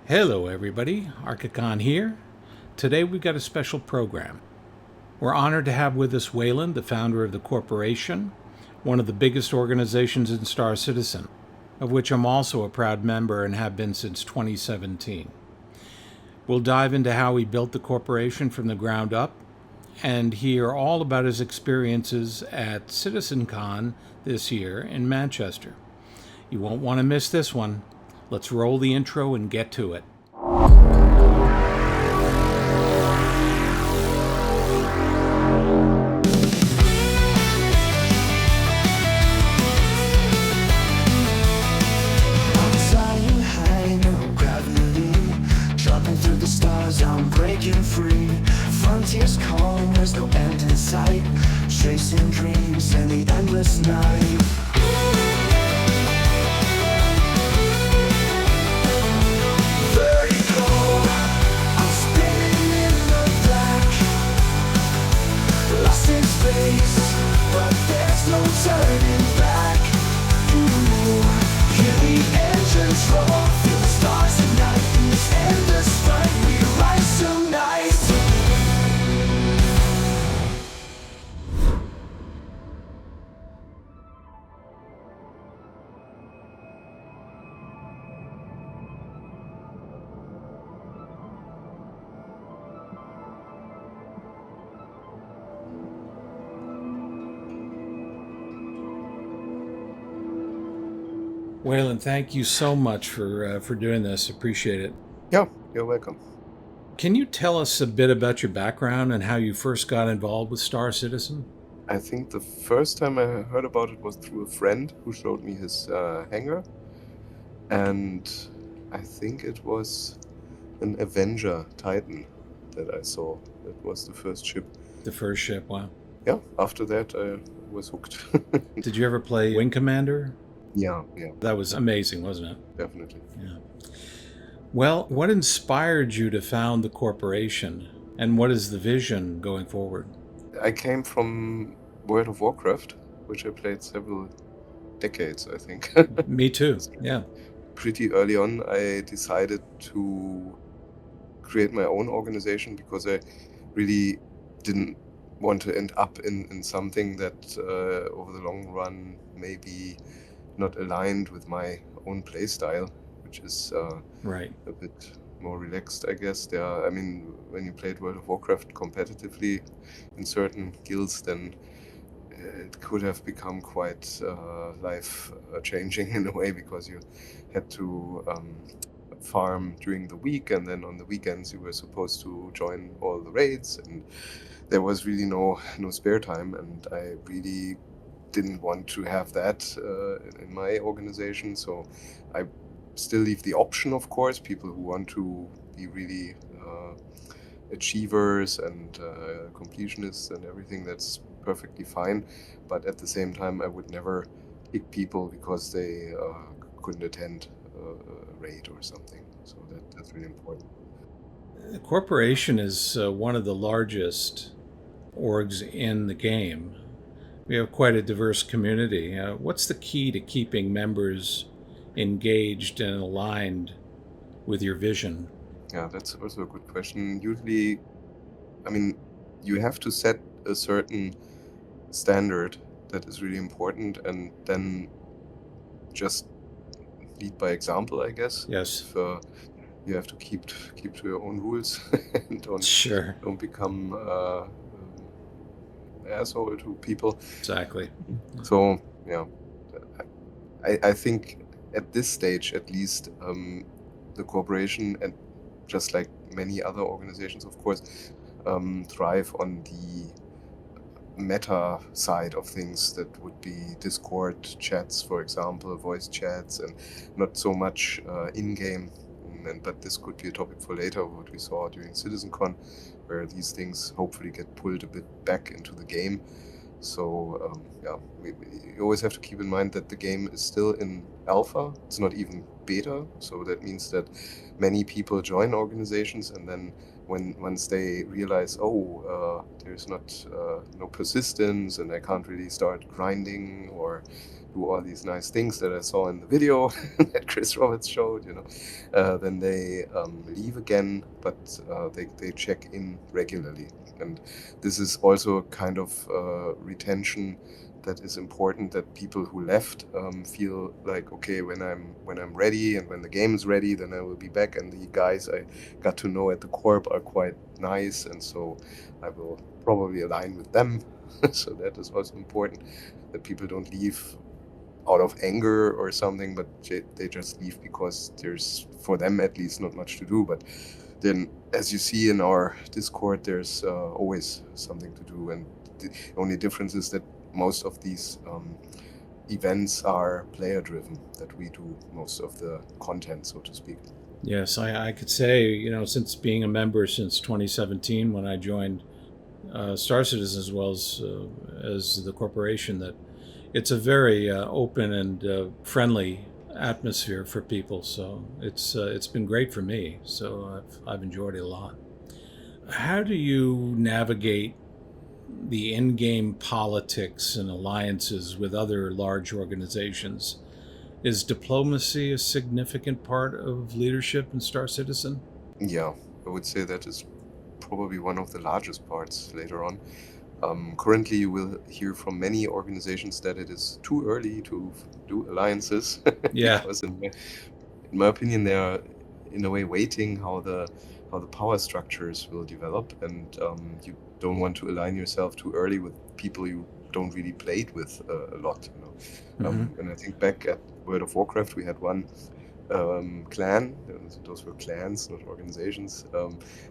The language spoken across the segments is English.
Hello, everybody. Arcakhan here. Today we've got a special program. We're honored to have with us Weyland, the founder of the corporation, one of the biggest organizations in Star Citizen, of which I'm also a proud member and have been since 2017. We'll dive into how he built the corporation from the ground up and hear all about his experiences at CitizenCon this year in Manchester. You won't want to miss this one. Let's roll the intro and get to it. I'm breaking free. Frontiers calling, there's no end in sight. Chasing dreams in the endless night. Vertical, I'm spinning in the black. Lost in space, but there's no turning back. Hear the engines roar, feel the stars ignite. In this endless fight, we rise tonight. Weyland, thank you so much for doing this. Appreciate it. Yeah, you're welcome. Can you tell us a bit about your background and how you first got involved with Star Citizen? I think the first time I heard about it was through a friend who showed me his hangar. And I think it was an Avenger Titan that I saw. That was the first ship. The first ship, wow. Yeah, after that I was hooked. Did you ever play Wing Commander? Yeah, That was amazing, wasn't it? definitely. Yeah. Well, what inspired you to found the corporation, and what is the vision going forward? I came from World of Warcraft, which I played several decades, I think. Me too, yeah. Pretty early on, I decided to create my own organization because I really didn't want to end up in something that over the long run may be not aligned with my own play style, which is Right. a bit more relaxed, I guess. I mean, when you played World of Warcraft competitively in certain guilds, then it could have become quite life changing in a way, because you had to farm during the week, and then on the weekends you were supposed to join all the raids, and there was really no spare time, and I really didn't want to have that in my organization. So I still leave the option, of course, people who want to be really achievers and completionists and everything, that's perfectly fine. But at the same time, I would never pick people because they couldn't attend a raid or something. So that's really important. The corporation is one of the largest orgs in the game. We have quite a diverse community. What's the key to keeping members engaged and aligned with your vision? Yeah, that's also a good question. Usually, I mean, you have to set a certain standard that is really important, and then just lead by example, I guess. Yes. If, you have to keep to your own rules and Sure. don't become asshole to people. Exactly. So yeah, I think at this stage, at least, the corporation, and just like many other organizations, of course, thrive on the meta side of things. That would be Discord chats, for example, voice chats, and not so much in-game. But this could be a topic for later, what we saw during CitizenCon, where these things hopefully get pulled a bit back into the game. So yeah, you always have to keep in mind that the game is still in alpha. It's not even beta. So that means that many people join organizations, and then once they realize, there's not no persistence, and I can't really start grinding or do all these nice things that I saw in the video that Chris Roberts showed, then they leave again, but they check in regularly. And this is also a kind of retention that is important, that people who left feel like, okay, when I'm ready and when the game is ready, then I will be back. And the guys I got to know at the Corp are quite nice, and so I will probably align with them. So that is also important, that people don't leave out of anger or something, but they just leave because there's, for them at least, not much to do. But then, as you see in our Discord, there's always something to do, and the only difference is that most of these events are player driven, that we do most of the content, so to speak. Yes, I could say, since being a member since 2017, when I joined Star Citizen as well as the corporation, that it's a very open and friendly atmosphere for people. So it's been great for me. So I've enjoyed it a lot. How do you navigate the in-game politics and alliances with other large organizations? Is diplomacy a significant part of leadership in Star Citizen? Yeah, I would say that is probably one of the largest parts later on. Currently, you will hear from many organizations that it is too early to do alliances. Yeah. Because in my opinion, they are in a way waiting how the power structures will develop, and you don't want to align yourself too early with people you don't really played with a lot. And I think back at World of Warcraft, we had one clan. Those were clans, not organizations.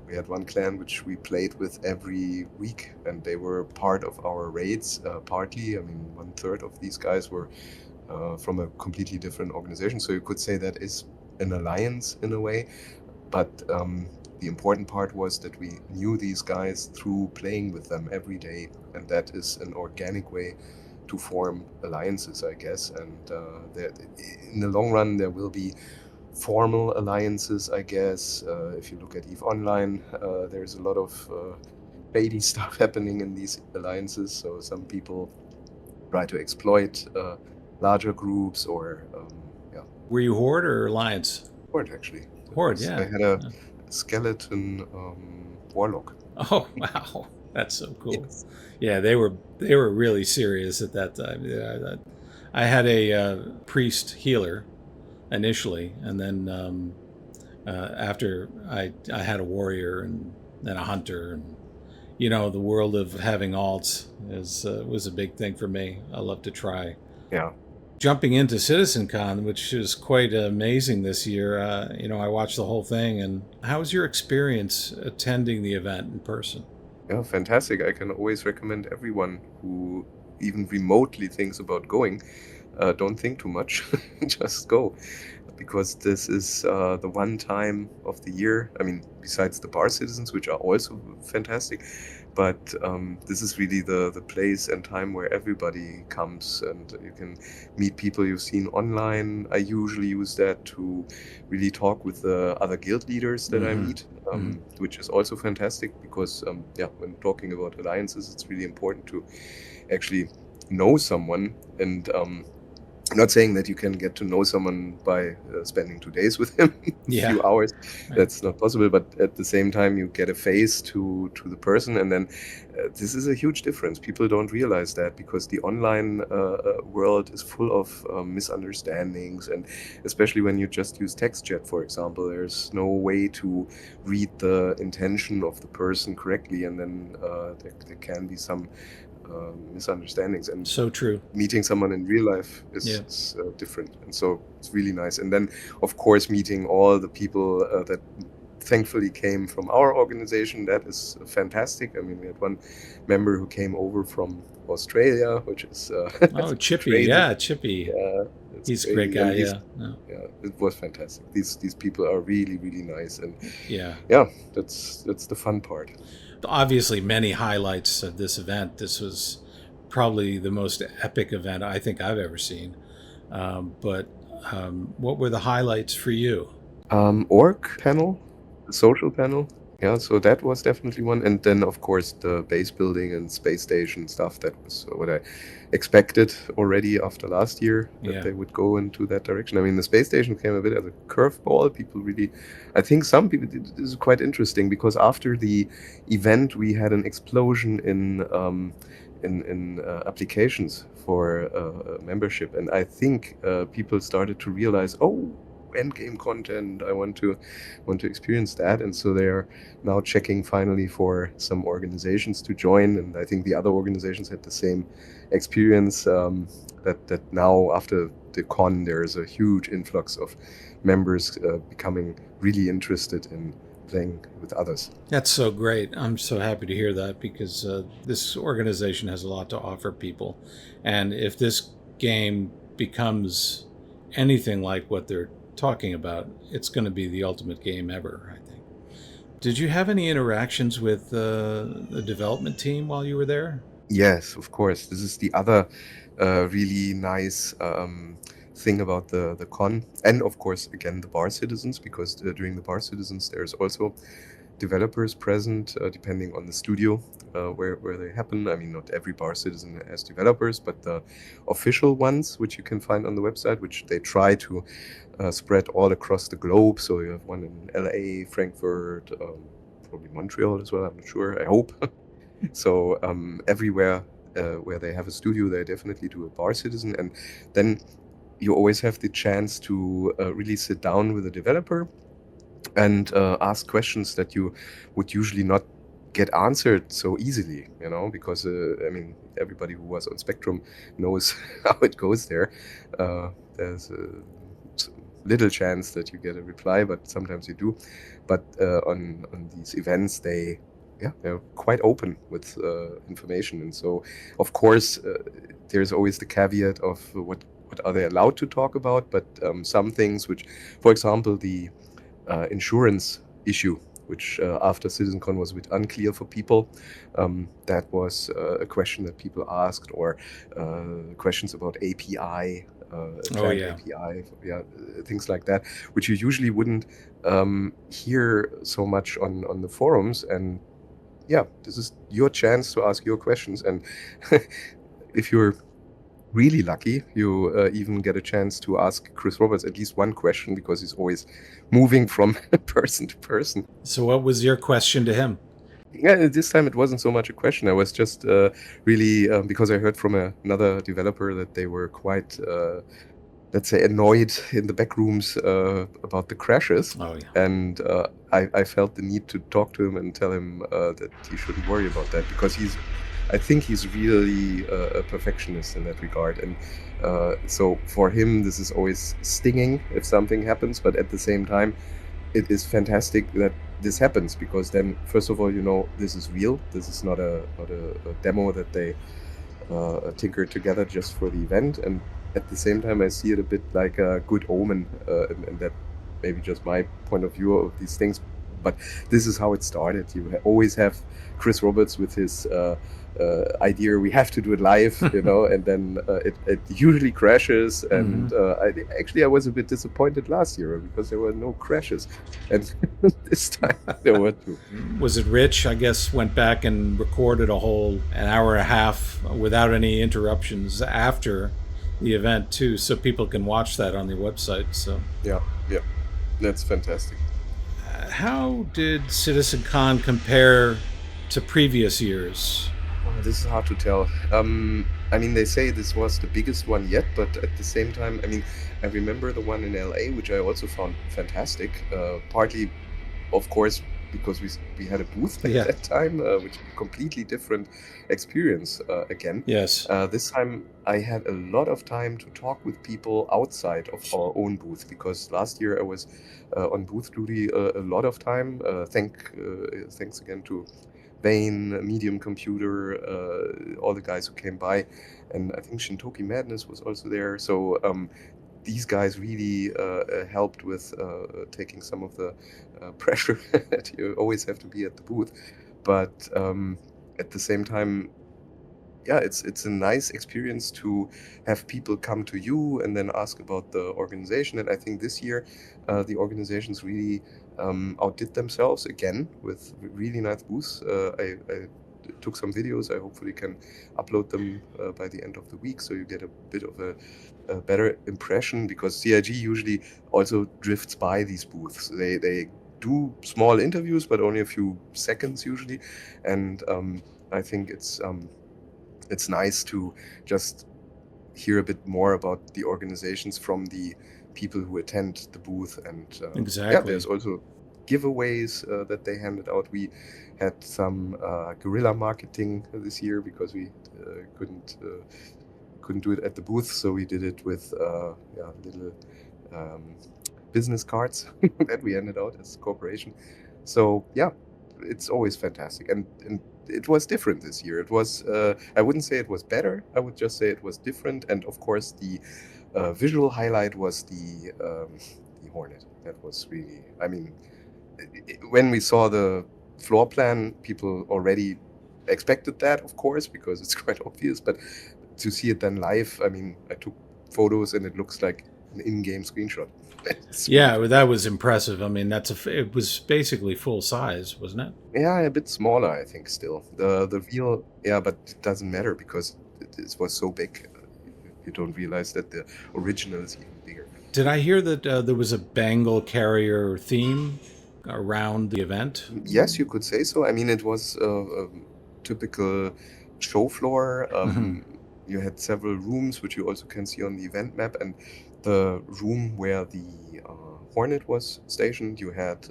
We had one clan which we played with every week, and they were part of our raids. Partly, 1/3 of these guys were from a completely different organization. So you could say that is an alliance in a way. But the important part was that we knew these guys through playing with them every day, and that is an organic way to form alliances, I guess. And in the long run, there will be formal alliances, I guess. If you look at EVE Online, there's a lot of shady stuff happening in these alliances. So some people try to exploit larger groups, or Were you Horde or Alliance? Horde, actually. Horde, yeah. I had a skeleton warlock. Oh, wow. That's so cool. Yes. Yeah, they were really serious at that time. Yeah, I had a priest healer initially, and then after I had a warrior and then a hunter, and the world of having alts was a big thing for me. I love to try. Yeah. Jumping into CitizenCon, which is quite amazing this year, I watched the whole thing. And how was your experience attending the event in person? Yeah, fantastic. I can always recommend everyone who even remotely thinks about going, don't think too much, just go. Because this is the one time of the year, besides the bar citizens, which are also fantastic, but this is really the place and time where everybody comes, and you can meet people you've seen online. I usually use that to really talk with the other guild leaders that I meet, which is also fantastic, because when talking about alliances, it's really important to actually know someone. And I'm not saying that you can get to know someone by spending 2 days with him, a few hours. Right. That's not possible. But at the same time, you get a face to the person, and then this is a huge difference. People don't realize that, because the online world is full of misunderstandings, and especially when you just use text chat, for example, there's no way to read the intention of the person correctly, and then there can be some misunderstandings. And so true. Meeting someone in real life is different, and so it's really nice. And then, of course, meeting all the people that thankfully came from our organization, that is fantastic. We had one member who came over from Australia, which is Chippy. crazy. Yeah, Chippy. He's a great guy. And Yeah. It was fantastic. These people are really, really nice, and Yeah. that's the fun part. Obviously, many highlights of this event. This was probably the most epic event I think I've ever seen. But What were the highlights for you? Org panel, the social panel. Yeah, so that was definitely one. And then, of course, the base building and space station stuff. That was what I expected already after last year, that Yeah. they would go into that direction. I mean, the space station came a bit as a curveball. People really, I think some people, this is quite interesting because after the event, we had an explosion in applications for membership. And I think people started to realize, oh, endgame content, I want to experience that. And so they're now checking finally for some organizations to join, and I think the other organizations had the same experience, that now after the con there's a huge influx of members becoming really interested in playing with others. That's so great. I'm so happy to hear that because this organization has a lot to offer people. And if this game becomes anything like what they're talking about, it's going to be the ultimate game ever, I think. Did you have any interactions with the development team while you were there? Yes, of course. This is the other really nice thing about the con, and of course, again, the bar citizens, because during the bar citizens, there's also developers present, depending on the studio where they happen. I mean, not every bar citizen has developers, but the official ones, which you can find on the website, which they try to spread all across the globe. So you have one in LA, Frankfurt, probably Montreal as well. I'm not sure. I hope. So everywhere where they have a studio, they definitely do a bar citizen, and then you always have the chance to really sit down with a developer and ask questions that you would usually not get answered so easily, because I mean, everybody who was on Spectrum knows how it goes there. There's little chance that you get a reply, but sometimes you do. But on these events, they're quite open with information, and so of course there's always the caveat of what are they allowed to talk about. But some things, which, for example, the insurance issue, which after CitizenCon was a bit unclear for people. That was a question that people asked, or questions about API, Oh, client yeah. API, things like that, which you usually wouldn't hear so much on the forums. And yeah, this is your chance to ask your questions. And if you're really lucky, you even get a chance to ask Chris Roberts at least one question, because he's always moving from person to person. So, what was your question to him? Yeah, this time it wasn't so much a question. I was just really, because I heard from another developer that they were quite, let's say, annoyed in the back rooms about the crashes. Oh, yeah. And I felt the need to talk to him and tell him that he shouldn't worry about that, because I think he's really a perfectionist in that regard. And so for him, this is always stinging if something happens, but at the same time, it is fantastic that this happens, because then, first of all, this is real. This is not a demo that they tinkered together just for the event. And at the same time, I see it a bit like a good omen, and that maybe just my point of view of these things. But this is how it started. You always have Chris Roberts with his idea, we have to do it live, and then it usually crashes. And I was a bit disappointed last year because there were no crashes, and this time there were two. Was it Rich? I guess went back and recorded an hour and a half without any interruptions after the event too, so people can watch that on the website. So yeah, that's fantastic. How did CitizenCon compare to previous years? This is hard to tell. I mean, they say this was the biggest one yet, but at the same time, I mean, I remember the one in LA, which I also found fantastic. Partly, of course, because we had a booth at that time, which is a completely different experience again. Yes. This time I had a lot of time to talk with people outside of our own booth, because last year I was on booth duty a lot of time. Thanks again to Bain, Medium Computer, all the guys who came by, and I think Shintoki Madness was also there. So these guys really helped with taking some of the pressure that you always have to be at the booth. But at the same time, yeah, it's a nice experience to have people come to you and then ask about the organization. And I think this year the organizations really outdid themselves again with really nice booths. I took some videos. I hopefully can upload them by the end of the week, so you get a bit of a better impression, because CIG usually also drifts by these booths. They do small interviews, but only a few seconds usually, and I think it's nice to just hear a bit more about the organizations from the people who attend the booth. And yeah, Exactly. there's also giveaways that they handed out. We had some guerrilla marketing this year because we couldn't do it at the booth, so we did it with yeah, little um, business cards that we handed out as corporation. So yeah, it's always fantastic, and it was different this year. It was I wouldn't say it was better. I would just say it was different. And of course, the visual highlight was the Hornet. That was really, I mean, when we saw the floor plan, people already expected that, of course, because it's quite obvious. But to see it then live, I mean, I took photos and it looks like an in-game screenshot. It's really Yeah, well, that was impressive. I mean, it was basically full size, wasn't it? Yeah, a bit smaller, I think. Still, the real, yeah, but it doesn't matter because it was so big. You don't realize that the original is even bigger. Did I hear that there was a Bengal carrier theme around the event? Yes, you could say so. I mean, it was a typical show floor. You had several rooms, which you also can see on the event map, and the room where the Hornet was stationed, you had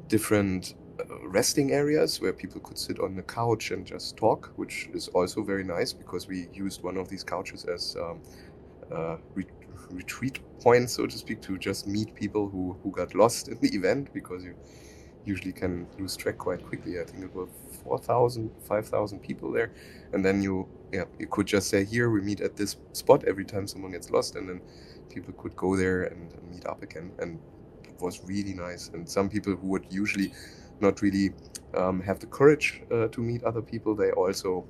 different resting areas where people could sit on the couch and just talk, which is also very nice because we used one of these couches as retreat point, so to speak, to just meet people who got lost in the event, because you usually can lose track quite quickly. I think it was 4,000, 5,000 people there, and then you could just say, here we meet at this spot every time someone gets lost, and then people could go there and meet up again. And it was really nice. And some people who would usually not really have the courage to meet other people, they also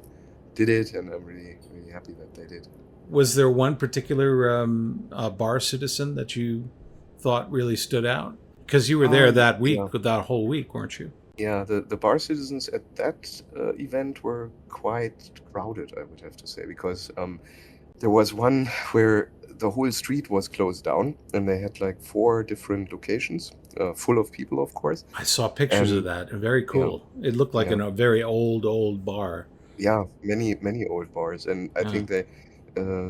did it, and I'm really, really happy that they did. Was there one particular bar citizen that you thought really stood out? Because you were there that week, yeah. that whole week, weren't you? Yeah, the bar citizens at that event were quite crowded, I would have to say, because there was one where the whole street was closed down, and they had like 4 different locations, full of people, of course. I saw pictures of And that. Very cool. It looked like yeah, a very old bar. yeah, many old bars, and I Yeah, think they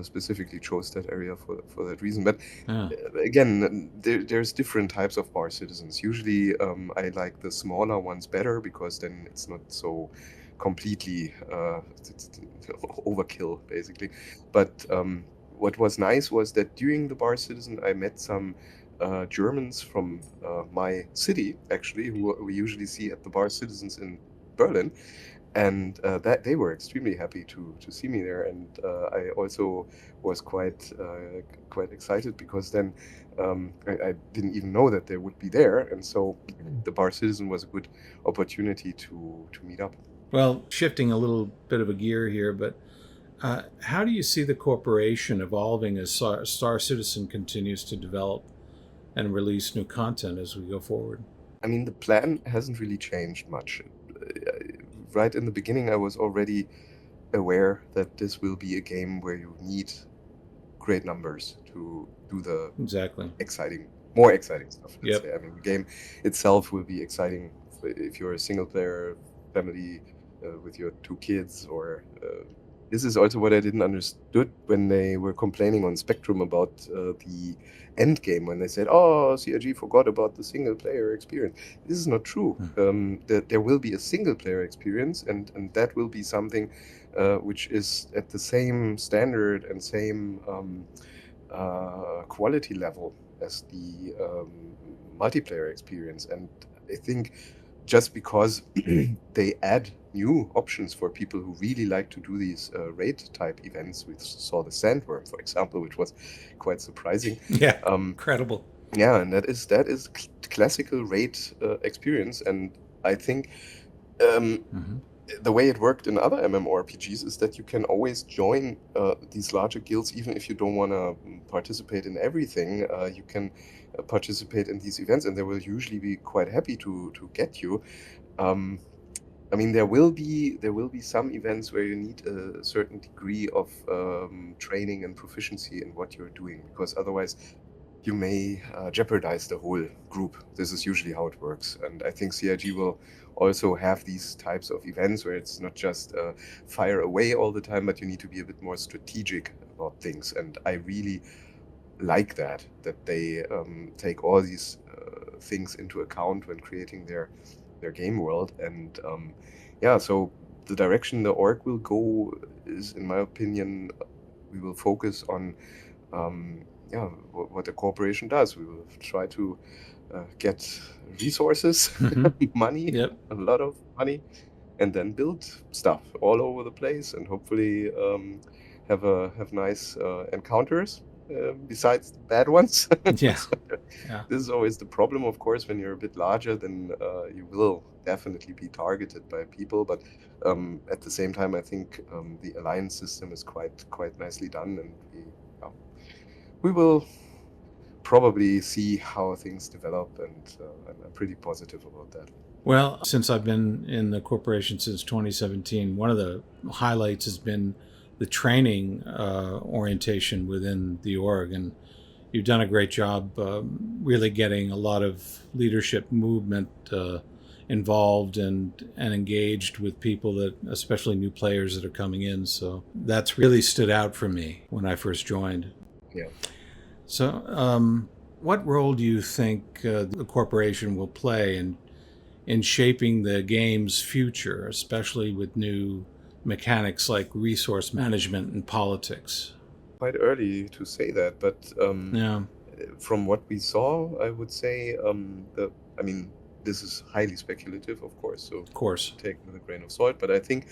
specifically chose that area for that reason. But yeah. again, there's different types of bar citizens. Usually, I like the smaller ones better, because then it's not so completely it's overkill, basically. But what was nice was that during the bar citizen, I met some Germans from my city, actually, who we usually see at the bar citizens in Berlin. And that they were extremely happy to see me there. And I also was quite excited, because then I didn't even know that they would be there, and so the bar citizen was a good opportunity to meet up. Well, shifting a little bit of a gear here, but how do you see the corporation evolving as Star Citizen continues to develop and release new content as we go forward? I mean, the plan hasn't really changed much. Right in the beginning, I was already aware that this will be a game where you need great numbers to do the Exactly. more exciting stuff. Let's Yep. say. I mean, the game itself will be exciting if you're a single player family with your 2 kids, or this is also what I didn't understood when they were complaining on Spectrum about the end game, when they said, "Oh, CRG forgot about the single player experience." This is not true. There will be a single player experience, and that will be something which is at the same standard and same quality level as the multiplayer experience. And I think just because they add new options for people who really like to do these raid type events, we saw the Sandworm, for example, which was quite surprising. Yeah. Incredible. Yeah, and that is classical raid experience, and I think the way it worked in other MMORPGs is that you can always join these larger guilds, even if you don't want to participate in everything. You can participate in these events, and they will usually be quite happy to get you. Um, I mean, there will be some events where you need a certain degree of training and proficiency in what you're doing, because otherwise you may jeopardize the whole group. This is usually how it works, and I think CIG will also have these types of events where it's not just fire away all the time, but you need to be a bit more strategic about things. And I really like that they take all these things into account when creating their game world. And yeah, so the direction the org will go is, in my opinion, we will focus on yeah, what the corporation does. We will try to get resources, money, Yep. a lot of money, and then build stuff all over the place, and hopefully have nice encounters besides the bad ones. Yeah. So, Yeah. this is always the problem, of course. When you're a bit larger, then you will definitely be targeted by people. But at the same time, I think the alliance system is quite nicely done, and we will probably see how things develop, and I'm pretty positive about that. Well, since I've been in the corporation since 2017, one of the highlights has been the training orientation within the org, and you've done a great job really getting a lot of leadership movement involved and engaged with people, that especially new players that are coming in. So that's really stood out for me when I first joined. Yeah. So what role do you think the corporation will play in shaping the game's future, especially with new mechanics like resource management and politics? Quite early to say that, but Yeah. from what we saw, I would say I mean, this is highly speculative, of course, so Of course. take with a grain of salt. But I think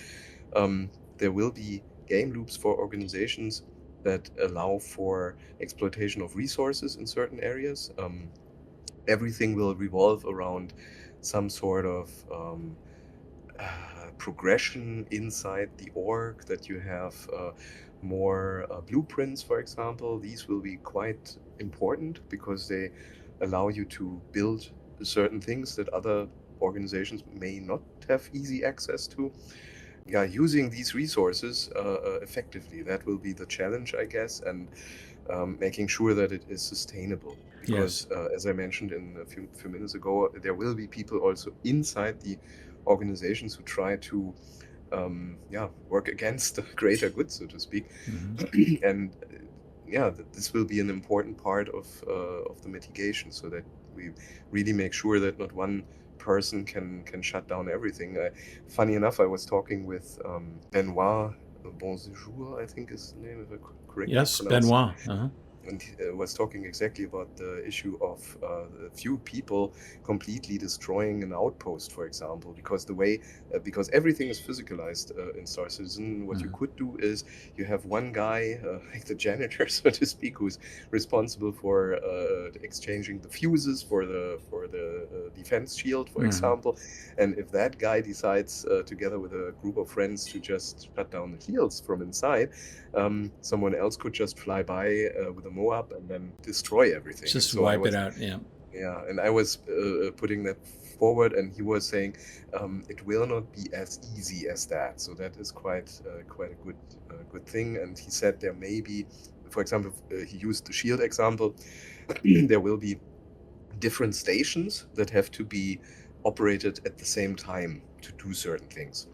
there will be game loops for organizations that allow for exploitation of resources in certain areas. Everything will revolve around some sort of progression inside the org, that you have more blueprints, for example. These will be quite important because they allow you to build certain things that other organizations may not have easy access to. Yeah, using these resources effectively, that will be the challenge, I guess, and making sure that it is sustainable. Because as I mentioned a few minutes ago, there will be people also inside the organizations who try to work against the greater good, so to speak. And yeah, this will be an important part of the mitigation, so that we really make sure that not one person can shut down everything. Funny enough, I was talking with Benoit Bonjour, I think is the name, if I correctly Yes, pronounce it. Benoit. Uh-huh. And he was talking exactly about the issue of a few people completely destroying an outpost, for example, because because everything is physicalized in Star Citizen. What you could do is you have one guy, like the janitor, so to speak, who's responsible for exchanging the fuses for the defense shield, for example. And if that guy decides, together with a group of friends, to just shut down the shields from inside, someone else could just fly by with a Moab and then destroy everything. Just So wipe it out. Yeah. yeah, and I was putting that forward, and he was saying it will not be as easy as that. So that is quite a good thing. And he said there may be, for example, he used the shield example. There will be different stations that have to be operated at the same time to do certain things.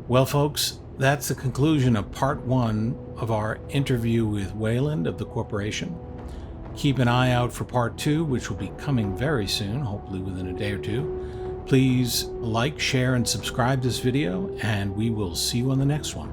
Well, folks, that's the conclusion of part 1 of our interview with Weyland of the corporation. Keep an eye out for part 2, which will be coming very soon, hopefully within a day or two. Please like, share, and subscribe this video, and we will see you on the next one.